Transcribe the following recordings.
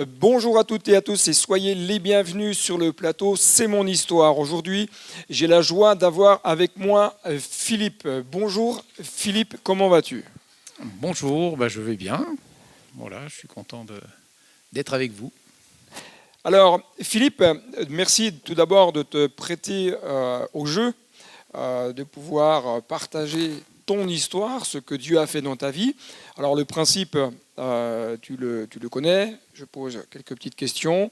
Bonjour à toutes et à tous et soyez les bienvenus sur le plateau C'est mon histoire. Aujourd'hui, j'ai la joie d'avoir avec moi Philippe. Bonjour Philippe, comment vas-tu? Bonjour, je vais bien. Voilà, je suis content d'être avec vous. Alors Philippe, merci tout d'abord de te prêter au jeu, de pouvoir partager ton histoire, ce que Dieu a fait dans ta vie. Alors le principe, tu le connais, je pose quelques petites questions,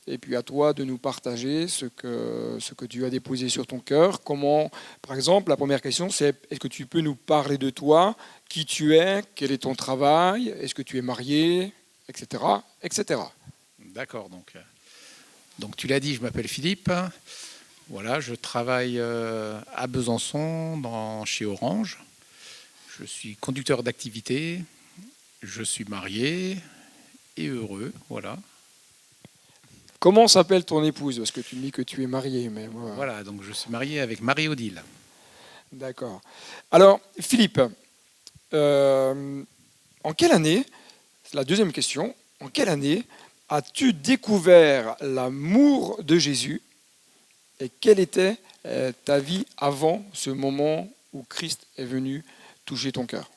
et puis à toi de nous partager ce que Dieu a déposé sur ton cœur. Comment, par exemple, la première question, c'est est-ce que tu peux nous parler de toi, qui tu es, quel est ton travail, est-ce que tu es marié, etc., etc. D'accord, donc tu l'as dit, je m'appelle Philippe. Voilà, je travaille à Besançon chez Orange. Je suis conducteur d'activité. Je suis marié et heureux. Voilà. Comment s'appelle ton épouse? Parce que tu me dis que tu es marié, mais voilà. Voilà, donc je suis marié avec Marie-Odile. D'accord. Alors, Philippe, euh, en quelle année, c'est la deuxième question, en quelle année as-tu découvert l'amour de Jésus et quelle était ta vie avant ce moment où Christ est venu toucher ton cœur?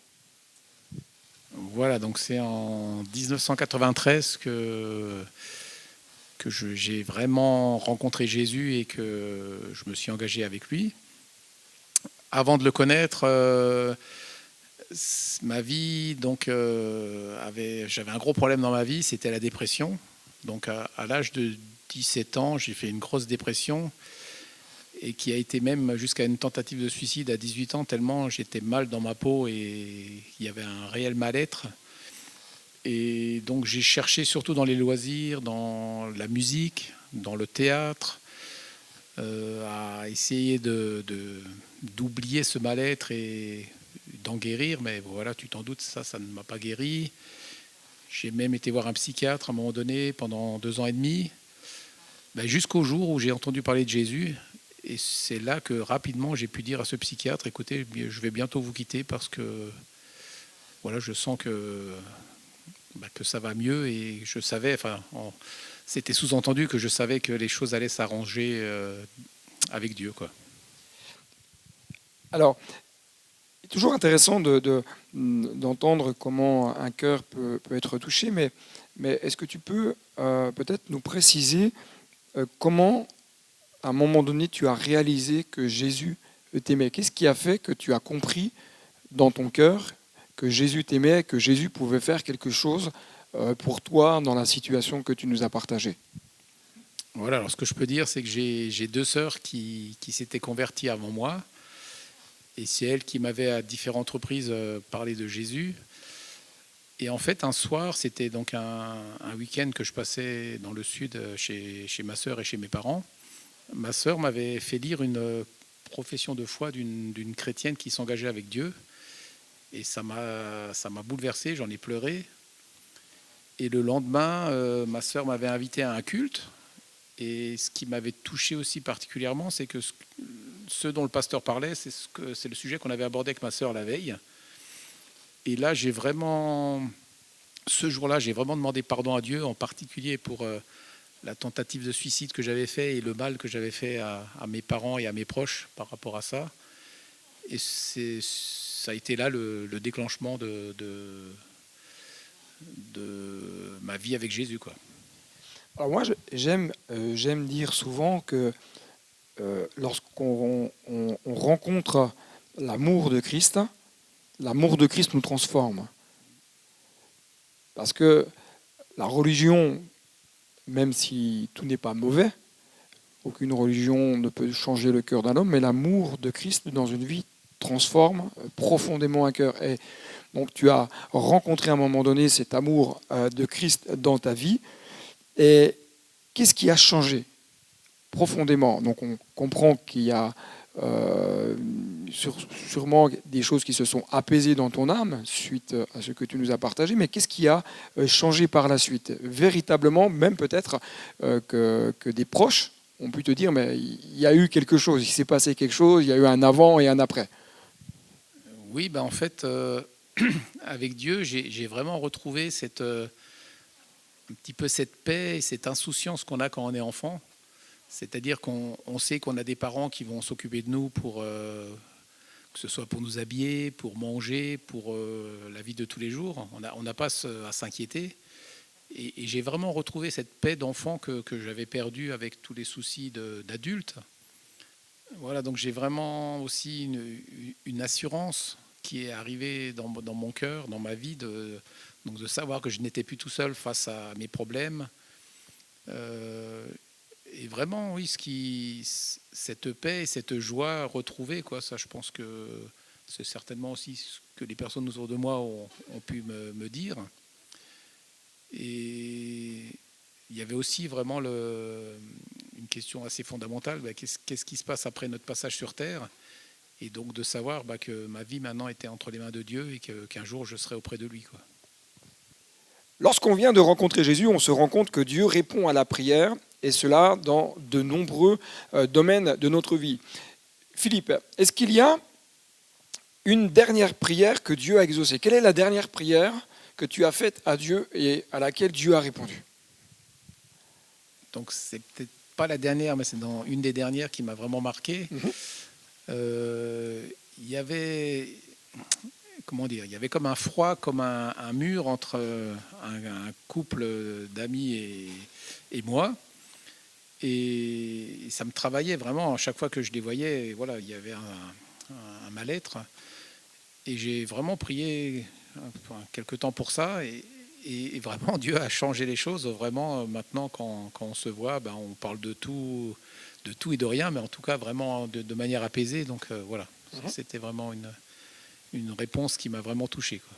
Voilà, donc c'est en 1993 que j'ai vraiment rencontré Jésus et que je me suis engagé avec lui. Avant de le connaître, ma vie, j'avais un gros problème dans ma vie, c'était la dépression. Donc à l'âge de 17 ans, j'ai fait une grosse dépression et qui a été même jusqu'à une tentative de suicide à 18 ans, tellement j'étais mal dans ma peau et il y avait un réel mal-être. Et donc j'ai cherché surtout dans les loisirs, dans la musique, dans le théâtre, à essayer d'oublier ce mal-être et d'en guérir. Mais voilà, tu t'en doutes, ça ne m'a pas guéri. J'ai même été voir un psychiatre à un moment donné pendant 2 ans et demi, jusqu'au jour où j'ai entendu parler de Jésus. Et c'est là que rapidement j'ai pu dire à ce psychiatre, écoutez, je vais bientôt vous quitter parce que voilà, je sens que ça va mieux. Et je savais, c'était sous-entendu que je savais que les choses allaient s'arranger avec Dieu, quoi. Alors, c'est toujours intéressant d'entendre comment un cœur peut être touché, mais est-ce que tu peux peut-être nous préciser comment, à un moment donné, tu as réalisé que Jésus t'aimait? Qu'est-ce qui a fait que tu as compris dans ton cœur que Jésus t'aimait et que Jésus pouvait faire quelque chose pour toi dans la situation que tu nous as partagée? Voilà, alors ce que je peux dire, c'est que j'ai 2 sœurs qui s'étaient converties avant moi. Et c'est elles qui m'avaient à différentes reprises parlé de Jésus. Et en fait, un soir, c'était donc un week-end que je passais dans le sud chez ma sœur et chez mes parents. Ma sœur m'avait fait lire une profession de foi d'une chrétienne qui s'engageait avec Dieu. Et ça m'a bouleversé, j'en ai pleuré. Et le lendemain, ma sœur m'avait invité à un culte. Et ce qui m'avait touché aussi particulièrement, c'est que ce dont le pasteur parlait, c'est le sujet qu'on avait abordé avec ma sœur la veille. Et là, ce jour-là, j'ai vraiment demandé pardon à Dieu, en particulier pour la tentative de suicide que j'avais fait et le mal que j'avais fait à mes parents et à mes proches par rapport à ça. Et ça a été là le déclenchement de ma vie avec Jésus, quoi. Alors moi, j'aime dire souvent que lorsqu'on on rencontre l'amour de Christ nous transforme. Parce que la religion, même si tout n'est pas mauvais, aucune religion ne peut changer le cœur d'un homme, mais l'amour de Christ dans une vie transforme profondément un cœur. Et donc tu as rencontré à un moment donné cet amour de Christ dans ta vie. Et qu'est-ce qui a changé profondément? Donc on comprend qu'il y a sûrement des choses qui se sont apaisées dans ton âme suite à ce que tu nous as partagé, mais qu'est-ce qui a changé par la suite? Véritablement, même peut-être que des proches ont pu te dire, mais il y a eu quelque chose, il s'est passé quelque chose, il y a eu un avant et un après. Oui, en fait, avec Dieu, j'ai vraiment retrouvé un petit peu cette paix et cette insouciance qu'on a quand on est enfant. C'est-à-dire qu'on sait qu'on a des parents qui vont s'occuper de nous pour que ce soit pour nous habiller, pour manger, pour la vie de tous les jours. On n'a pas à s'inquiéter. Et j'ai vraiment retrouvé cette paix d'enfant que j'avais perdue avec tous les soucis d'adulte. Voilà, donc j'ai vraiment aussi une assurance qui est arrivée dans mon cœur, dans ma vie, donc de savoir que je n'étais plus tout seul face à mes problèmes. Et vraiment, oui, cette paix et cette joie retrouvée, quoi, ça, je pense que c'est certainement aussi ce que les personnes autour de moi ont pu me dire. Et il y avait aussi vraiment une question assez fondamentale, qu'est-ce qui se passe après notre passage sur Terre? Et donc de savoir que ma vie maintenant était entre les mains de Dieu et qu'un jour je serai auprès de lui, quoi. Lorsqu'on vient de rencontrer Jésus, on se rend compte que Dieu répond à la prière, et cela dans de nombreux domaines de notre vie. Philippe, est-ce qu'il y a une dernière prière que Dieu a exaucée? Quelle est la dernière prière que tu as faite à Dieu et à laquelle Dieu a répondu? Donc c'est peut-être pas la dernière, mais c'est dans une des dernières qui m'a vraiment marqué. Il y avait... Comment dire, il y avait comme un froid, comme un mur entre un couple d'amis et moi. Et ça me travaillait vraiment. À chaque fois que je les voyais, voilà, il y avait un mal-être. Et j'ai vraiment prié quelque temps pour ça. Et vraiment, Dieu a changé les choses. Vraiment, maintenant, quand on se voit, on parle de tout et de rien, mais en tout cas, vraiment de manière apaisée. Donc voilà, c'était vraiment une réponse qui m'a vraiment touché, quoi.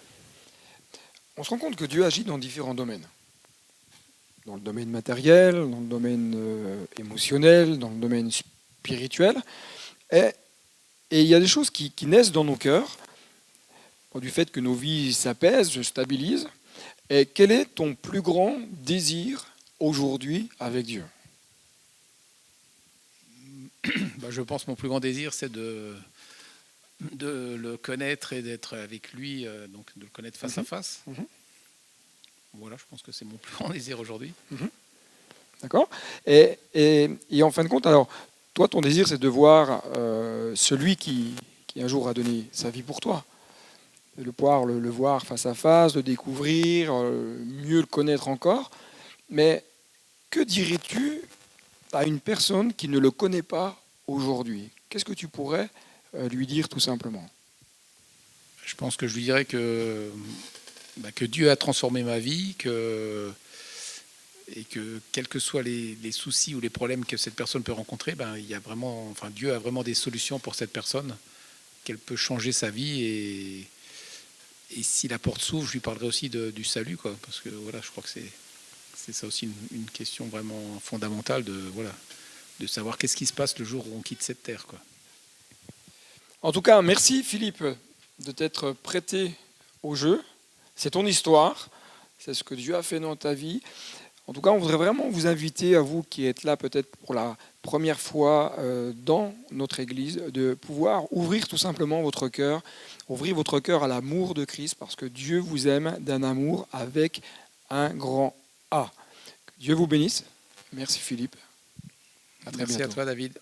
On se rend compte que Dieu agit dans différents domaines. Dans le domaine matériel, dans le domaine émotionnel, dans le domaine spirituel. Et il y a des choses qui naissent dans nos cœurs, du fait que nos vies s'apaisent, se stabilisent. Et quel est ton plus grand désir aujourd'hui avec Dieu? Je pense que mon plus grand désir, c'est de le connaître et d'être avec lui, donc de le connaître face à face. Voilà, je pense que c'est mon plus grand désir aujourd'hui. D'accord. Et en fin de compte, alors, toi, ton désir, c'est de voir celui qui un jour a donné sa vie pour toi. De pouvoir le voir face à face, de découvrir, mieux le connaître encore. Mais que dirais-tu à une personne qui ne le connaît pas aujourd'hui? Qu'est-ce que tu pourrais lui dire tout simplement? Je pense que je lui dirais que Dieu a transformé ma vie, et que quels que soient les soucis ou les problèmes que cette personne peut rencontrer, il y a vraiment, Dieu a vraiment des solutions pour cette personne, qu'elle peut changer sa vie, et si la porte s'ouvre, je lui parlerai aussi du salut, quoi, parce que voilà, je crois que c'est ça aussi une question vraiment fondamentale de savoir qu'est-ce qui se passe le jour où on quitte cette terre, quoi. En tout cas, merci Philippe de t'être prêté au jeu. C'est ton histoire, c'est ce que Dieu a fait dans ta vie. En tout cas, on voudrait vraiment vous inviter, à vous qui êtes là peut-être pour la première fois dans notre Église, de pouvoir ouvrir tout simplement votre cœur, ouvrir votre cœur à l'amour de Christ, parce que Dieu vous aime d'un amour avec un grand A. Que Dieu vous bénisse. Merci Philippe. À très bientôt. Merci à toi David.